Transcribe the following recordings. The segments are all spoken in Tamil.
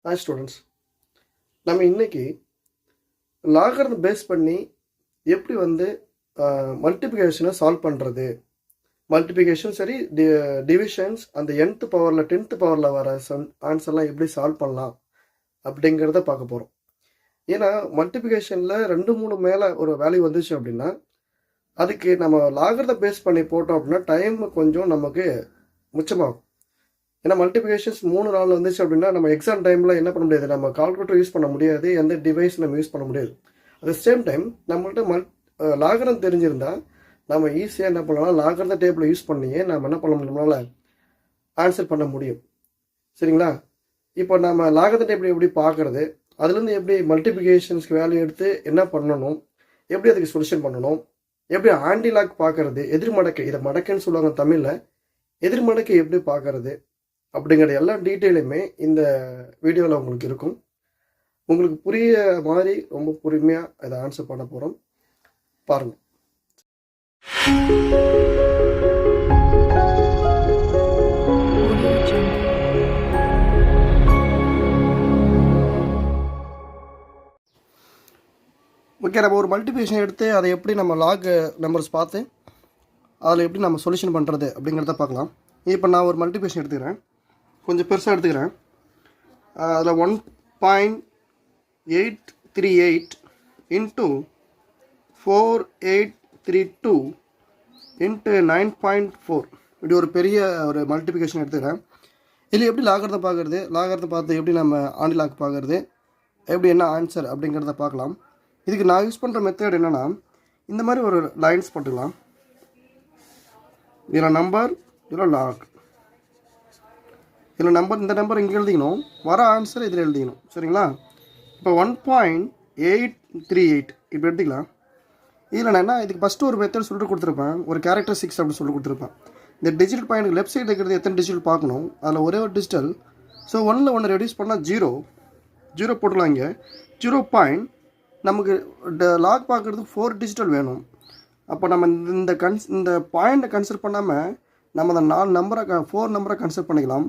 ஹாய் ஸ்டூடெண்ட்ஸ், நம்ம இன்னைக்கு லாகர்த பேஸ் பண்ணி எப்படி மல்டிப்ளிகேஷனை சால்வ் பண்ணுறது, மல்டிப்ளிகேஷன் சரி டிவிஷன்ஸ் அந்த nth பவரில் 10th பவரில் வர ஆன்சர்லாம் எப்படி சால்வ் பண்ணலாம் அப்படிங்கிறத பார்க்க போகிறோம். ஏன்னா மல்டிப்ளிகேஷனில் 2-3 மேலே ஒரு வேல்யூ வந்துச்சு அப்படின்னா அதுக்கு நம்ம லாகர்த பேஸ் பண்ணி போட்டோம் அப்படின்னா டைம் கொஞ்சம் நமக்கு மிச்சமாகும். ஏன்னா மல்டிப்ளிகேஷன்ஸ் 3-4 வந்துச்சு அப்படின்னா நம்ம எக்ஸாம் டைமில் என்ன பண்ண முடியாது, நம்ம கால்குலேட்டர் யூஸ் பண்ண முடியாது, எந்த டிவைஸ் நம்ம யூஸ் பண்ண முடியாது. அட் சேம் டைம் நம்மள்ட்ட லாகரம் தெரிஞ்சிருந்தா நம்ம ஈஸியாக என்ன பண்ணலாம், லாகரத டேபிளை யூஸ் பண்ணியே நம்ம என்ன பண்ண நம்மளால ஆன்சர் பண்ண முடியும். சரிங்களா? இப்போ நம்ம லாகரத டேபிள் எப்படி பார்க்கறது, அதுலேருந்து எப்படி மல்டிப்ளிகேஷன்ஸ்க்கு வேல்யூ எடுத்து என்ன பண்ணணும், எப்படி அதுக்கு சொல்யூஷன் பண்ணணும், எப்படி ஆன்டி லாக் பார்க்கறது, எதிர் மடக்கை, இதை மடக்கைன்னு சொல்லுவாங்க தமிழில், எதிர் மடக்கை எப்படி பார்க்கறது அப்படிங்கிற எல்லா டீட்டெயிலுமே இந்த வீடியோவில் உங்களுக்கு இருக்கும். உங்களுக்கு புரிய மாதிரி ரொம்ப பொறுமையாக இதை ஆன்சர் பண்ண போகிறோம், பாருங்கள். ஓகே, நம்ம ஒரு மல்டிப்ளிகேஷன் எடுத்து அதை எப்படி நம்ம லாக் நம்பர்ஸ் பார்த்து அதில் எப்படி நம்ம சொல்யூஷன் பண்ணுறது அப்படிங்கிறத பார்க்கலாம். இப்போ நான் ஒரு மல்டிப்ளிகேஷன் எடுத்துக்கிறேன், கொஞ்சம் பெருசாக எடுத்துக்கிறேன். அதில் 1.838 இன்ட்டு 4832 இன்ட்டு 9.4 இப்படி ஒரு பெரிய ஒரு மல்டிப்ளிகேஷன் எடுத்துக்கிறேன். இதில் எப்படி லாகரத்தை பார்க்குறது, லாகரத்தை பார்த்து எப்படி நம்ம ஆண்டி லாக் பார்க்குறது, எப்படி என்ன ஆன்சர் அப்படிங்கிறத பார்க்கலாம். இதுக்கு நான் யூஸ் பண்ணுற மெத்தட் என்னென்னா, இந்த மாதிரி ஒரு லைன்ஸ் போட்டுக்கலாம். இதில் நம்பர், இதில் லாக், இதில் நம்பர், இந்த நம்பர் இங்கே எழுதிக்கணும், வர ஆன்சர் இதில் எழுதிக்கணும். சரிங்களா? இப்போ 1.838 இப்போ எடுத்துக்கலாம். இதில் நான் என்ன, இதுக்கு ஃபஸ்ட்டு ஒரு மெத்தட் சொல்லிட்டு கொடுத்துருப்பேன், ஒரு கேரக்டரிஸ்டிக்ஸ் அப்படின்னு சொல்லி கொடுத்துருப்பேன். இந்த டிஜிட்டல் பாயிண்ட் லெஃப்ட் சைடு இருக்கிறது எத்தனை டிஜிட்டல் பார்க்கணும், அதில் ஒரே ஒரு டிஜிட்டல். ஸோ 1 ரெடியூஸ் பண்ணால் 0 போட்டுக்கலாம். இங்கே 0 பாயிண்ட் நமக்கு லாக் பார்க்குறதுக்கு 4 டிஜிட்டல் வேணும். அப்போ நம்ம இந்த பாயிண்ட்டை கன்சிடர் பண்ணாமல் நம்ம அந்த 4 நம்பரை கன்சிடர் பண்ணிக்கலாம்.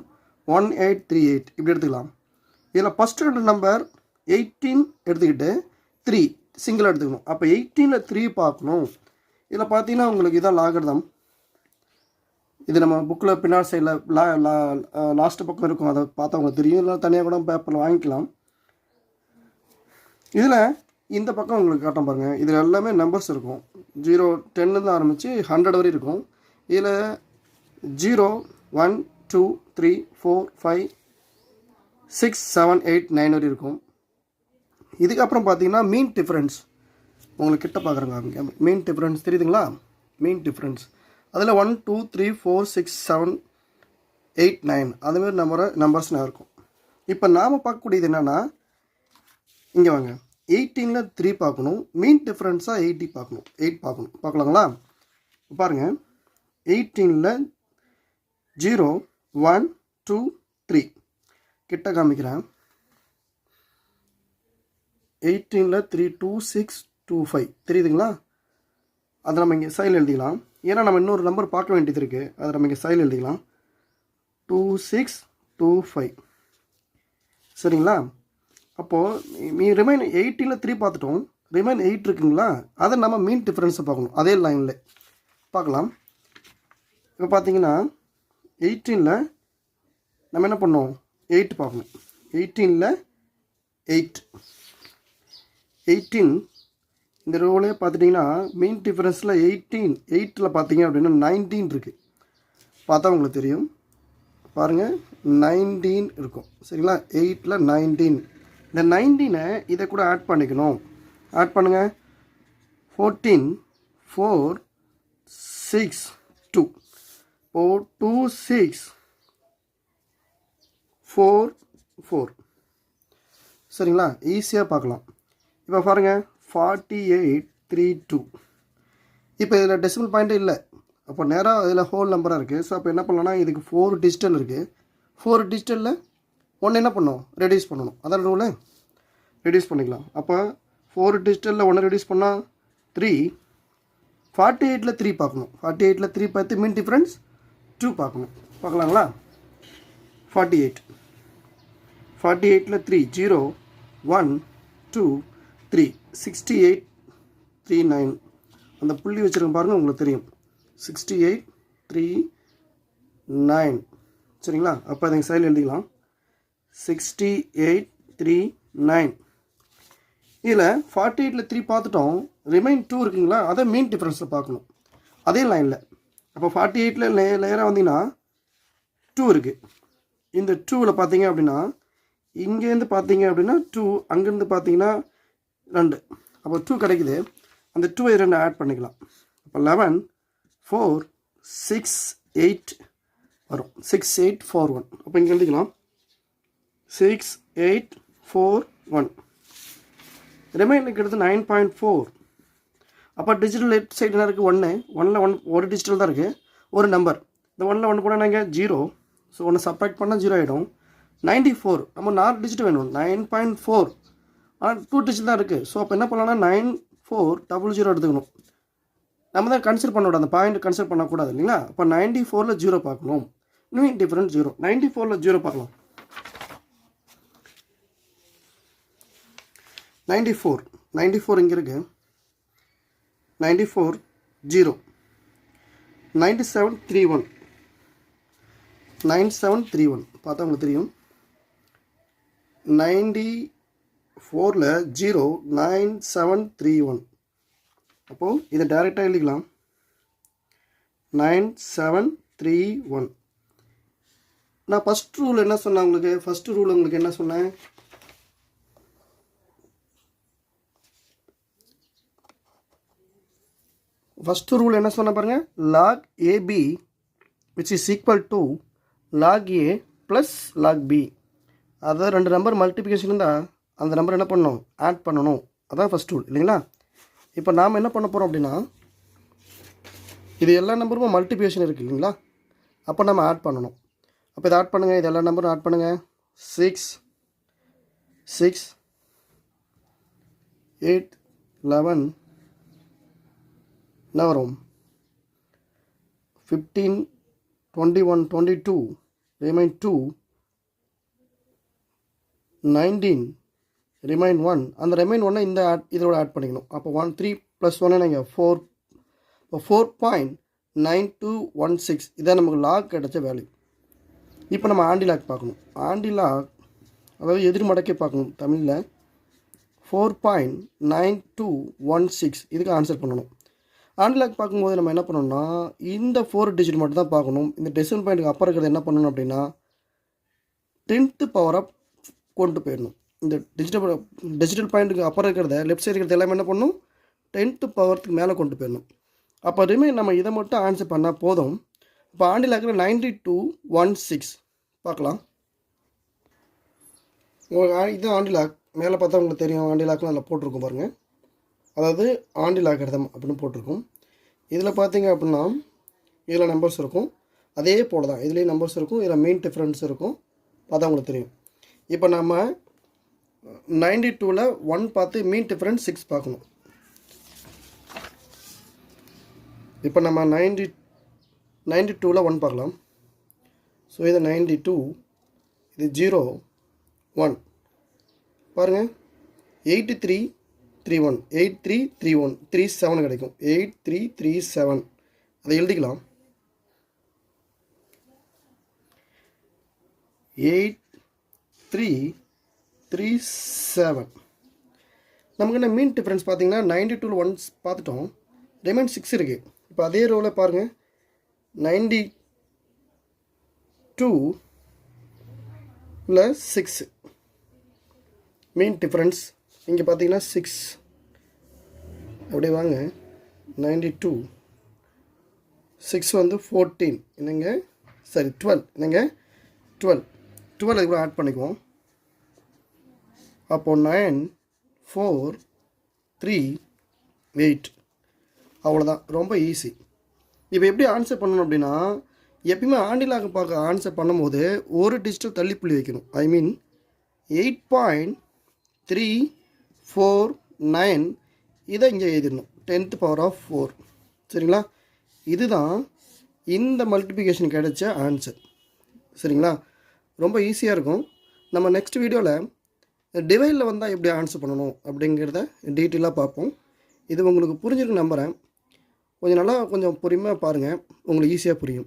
1838 இப்படி எடுத்துக்கலாம். இதில் ஃபஸ்ட்டு 2 நம்பர் 18 எடுத்துக்கிட்டு 3 சிங்கிள் எடுத்துக்கணும். அப்போ 18ல் 3 பார்க்கணும். இதில் பார்த்தீங்கன்னா உங்களுக்கு இதான் லாகர்தம். இது நம்ம புக்கில் பின்னாடி சைடில் லாஸ்ட்டு பக்கம் இருக்கும், அதை பார்த்தவங்க தெரியும், இல்லை தனியாக கூட பேப்பரில் வாங்கிக்கலாம். இதில் இந்த பக்கம் உங்களுக்கு காட்டம் பாருங்கள், இதில் எல்லாமே நம்பர்ஸ் இருக்கும். 0 10 ஆரம்பித்து 100 வரை இருக்கும். இதில் 0 1 2 3 4 5 6 7 8 9 வரை இருக்கும். இதுக்கப்புறம் பார்த்தீங்கன்னா மீன் டிஃப்ரென்ஸ் உங்களுக்கு கிட்ட பார்க்குறேங்க, மீன் டிஃப்ரென்ஸ் தெரியுதுங்களா? மீன் டிஃப்ரென்ஸ் அதில் 1 2 3 4 6 7 8 9 அதுமாரி நம்பர்ஸ்லாம் இருக்கும். இப்போ நாம் பார்க்கக்கூடியது என்னென்னா, இங்கே வாங்க, 18ல் 3 பார்க்கணும், மீன் டிஃப்ரென்ஸாக 8 பார்க்கலாங்களா? பாருங்கள், 18ல் 0 1 2 3 கிட்ட காமிக்கிறேன். 18ல் 3 2 6 2 5 தெரியுதுங்களா? அதை நம்ம இங்கே சைடில் எழுதிக்கலாம். ஏன்னா நம்ம இன்னொரு நம்பர் பார்க்க வேண்டியது இருக்குது, அதை நம்ம இங்கே சைடில் எழுதிக்கலாம். 2 6 2 5 சரிங்களா? அப்போது ரிமைன் 18ல் 3 பார்த்துட்டோம், ரிமைன் 8 இருக்குங்களா, அதை நம்ம மீன் டிஃப்ரென்ஸை பார்க்கணும். அதே லைனில் பார்க்கலாம். இப்போ பார்த்தீங்கன்னா 18ல் நம்ம என்ன பண்ணோம், 8 பார்க்கணும். 18ல் 18 இந்த ரோலே பார்த்துட்டிங்கன்னா மீன் டிஃப்ரென்ஸில் 8ல் பார்த்தீங்க அப்படின்னா 19 இருக்குது. பார்த்தா உங்களுக்கு தெரியும், பாருங்கள் 19 இருக்கும். சரிங்களா? 8ல் 19, இந்த 19ஐ இதை கூட ஆட் பண்ணிக்கணும். ஆட் பண்ணுங்கள். 14 4 6 2 2 6 4 4 சரிங்களா? ஈஸியாக பார்க்கலாம். இப்போ பாருங்கள் 48 3 2. இப்போ இதில் டெசிமல் பாயிண்ட்டு இல்லை, அப்போ நேராக இதில் ஹோல் நம்பராக இருக்குது. ஸோ அப்போ என்ன பண்ணலாம்னா, இதுக்கு 4 டிஜிட்டல் இருக்குது. 4 டிஜிட்டலில் 1 என்ன பண்ணணும், ரெடியூஸ் பண்ணணும். அதான் ரூலு, ரெடியூஸ் பண்ணிக்கலாம். அப்போ 4 டிஜிட்டலில் 1 ரெடியூஸ் பண்ணால் 3. 48ல் 3 பார்க்கணும். 48ல் 3 பார்த்து மீன் டிஃப்ரென்ஸ் 2 பார்க்கணும். பார்க்கலாங்களா? 48 48ல் 3 0 1 2 3 68 3 9 அந்த புள்ளி வச்சுருக்க பாருங்கள் உங்களுக்கு தெரியும் 68 3 9 சரிங்களா. அப்போ அதை சைடில் எழுதிக்கலாம் 68 3 9. இதில் 48ல் 3 பார்த்துட்டோம், ரிமைன் 2 இருக்குங்களா, அதை மீன் டிஃப்ரென்ஸில் பார்க்கணும் அதே லைனில். அப்போ 48ல் லேயராக வந்தீங்கன்னா 2 இருக்குது. இந்த 2வில் பார்த்தீங்க அப்படின்னா இங்கேருந்து பார்த்தீங்க அப்படின்னா 2, அங்கேருந்து பார்த்தீங்கன்னா 2, அப்போ 2 கிடைக்குது. அந்த 2 2 ஆட் பண்ணிக்கலாம். அப்போ 11 4 6 8 வரும் 6 8 4 1. அப்போ இங்கே எழுதிக்கலாம் 6 8 4 1. ரிமைனுக்கு எடுத்து 9.4. அப்போ டிஜிட்டல் லெஃப்ட் சைடு என்ன இருக்குது 1 1ல் 1 ஒரு டிஜிட்டல் தான் இருக்குது, ஒரு நம்பர். இந்த 1ல் 1 போனால் நாங்கள் 0, ஸோ 1 சப்ராக்ட் பண்ணால் 0 ஆகிடும். 94 நம்ம 4 டிஜிட் வேணும் 9.4, ஆனால் 2 டிஜிட் தான் இருக்குது. ஸோ அப்போ என்ன பண்ணலாம்னா 9400 எடுத்துக்கணும். நம்ம தான் கன்சிடர் பண்ண விட அந்த பாயிண்ட் கன்சிடர் பண்ணக்கூடாது இல்லைங்களா. அப்போ 94ல் 0 பார்க்கணும். இன்னும் டிஃப்ரெண்ட் 0. 94ல் 0 பார்க்கலாம். 94 இங்கே இருக்குது 94 0 97 31 97 31 பார்த்தா உங்களுக்கு தெரியும். 94ல் 0 9731. அப்போது இதை டைரெக்டாக எழுதிக்கலாம் 9731. நான் ஃபஸ்ட் ரூல் என்ன சொன்னேன் உங்களுக்கு, ஃபஸ்ட்டு ரூல் உங்களுக்கு என்ன சொன்னேன், ஃபஸ்ட்டு ரூல் என்ன சொன்ன பாருங்கள், log AB which is equal to log A plus log B. அதாவது 2 நம்பர் மல்டிப்ளிகேஷன் இருந்தால் அந்த நம்பர் என்ன பண்ணணும், ஆட் பண்ணணும். அதான் ஃபஸ்ட் ரூல் இல்லைங்களா. இப்போ நாம் என்ன பண்ண போகிறோம் அப்படின்னா, இது எல்லா நம்பரும் மல்டிப்ளிகேஷன் இருக்குது இல்லைங்களா, அப்போ நம்ம ஆட் பண்ணணும். அப்போ இதை ஆட் பண்ணுங்கள், இது எல்லா நம்பரும் ஆட் பண்ணுங்கள். 6 6 8 11 என்ன வரும் 15 21 22 ரிமைன் 2 19 ரிமைன் 1. அந்த ரிமைன் 1 இந்த இதோட ஆட் பண்ணிக்கணும். அப்போ 1 3 + 1 நீங்கள் 4. இப்போ 4.9216 இதான் நமக்கு லாக் கிடைச்ச வேல்யூ. இப்போ நம்ம ஆண்டி லாக் பார்க்கணும். ஆண்டி லாக் அதாவது எதிர் மடக்கே பார்க்கணும் தமிழில். 4.9216 இதுக்கு ஆன்சர் பண்ணணும். ஆண்டி லாக் பார்க்கும்போது நம்ம என்ன பண்ணணும்னா இந்த 4 டிஜிட் மட்டும் தான் பார்க்கணும். இந்த டெசிமல் பாயிண்ட்டுக்கு அப்புறம் இருக்கிறது என்ன பண்ணணும் அப்படின்னா 10th பவராக கொண்டு போயிடணும். இந்த டிஜிட்டல் பாயிண்ட்டுக்கு அப்புறம் இருக்கிறத லெஃப்ட் சைடு இருக்கிறது எல்லாமே என்ன பண்ணணும் 10th பவருக்கு மேலே கொண்டு போயிடணும். அப்போ ரிமைன் நம்ம இதை மட்டும் ஆன்சர் பண்ணால் போதும். இப்போ ஆண்டி லாக்கில் 9216 பார்க்கலாம். இது ஆண்டி லாக் மேலே பார்த்தா உங்களுக்கு தெரியும். ஆண்டி லாக்லாம் அதில் போட்டிருக்கும் பாருங்கள், அதாவது ஆண்டி லாகரிதம் அப்படின்னு போட்டிருக்கும். இதில் பார்த்தீங்க அப்படின்னா இதில் நம்பர்ஸ் இருக்கும், அதே போல் தான் இதுலேயும் நம்பர்ஸ் இருக்கும், இதில் மெயின் டிஃப்ரென்ஸ் இருக்கும். பார்த்தா உங்களுக்கு தெரியும். இப்போ நம்ம 92ல் 1 பார்த்து மீன் டிஃப்ரென்ஸ் 6 பார்க்கணும். இப்போ நம்ம 92ல் 1 பார்க்கலாம். ஸோ இது 92, இது 0 1 பாருங்கள் 83 31 8331 37 கிடைக்கும். 8337 அதை எழுதிக்கலாம். 8337 நமக்கு என்ன மீன் டிஃப்ரென்ஸ் பார்த்தீங்கன்னா 92ல் 1 பார்த்துட்டோம், ரிமைன் 6 இருக்குது. இப்போ அதே ரோவில் பாருங்கள் 92ல் 6 மீன் டிஃப்ரென்ஸ் இங்கே பார்த்தீங்கன்னா 6 அப்படியே வாங்க. 92 6 வந்து 14 என்னங்க, சரி 12 என்னங்க 12 அதுக்கு ஆட் பண்ணிக்குவோம். அப்போது 9 4 3 8 அவ்வளோதான், ரொம்ப ஈஸி. இப்போ எப்படி ஆன்சர் பண்ணணும் அப்படின்னா எப்பயுமே ஆண்டிலாக பார்க்க ஆன்சர் பண்ணும்போது ஒரு டிஜிட்டல் தள்ளி புள்ளி வைக்கணும். ஐ மீன் 8.349 இதை இங்கே எழுதிடணும் 10th பவர் ஆஃப் 4 சரிங்களா. இதுதான் இந்த மல்டிப்ளிகேஷன் கிடைச்ச ஆன்சர் சரிங்களா. ரொம்ப ஈஸியாக இருக்கும். நம்ம நெக்ஸ்ட் வீடியோவில் டிவைடில் வந்தால் எப்படி ஆன்சர் பண்ணணும் அப்படிங்கிறத டீட்டெயிலாக பார்ப்போம். இது உங்களுக்கு புரிஞ்சிருக்கு நம்புகிறேன். கொஞ்சம் நல்லா கொஞ்சம் பொறுமையாக பாருங்கள், உங்களுக்கு ஈஸியாக புரியும்.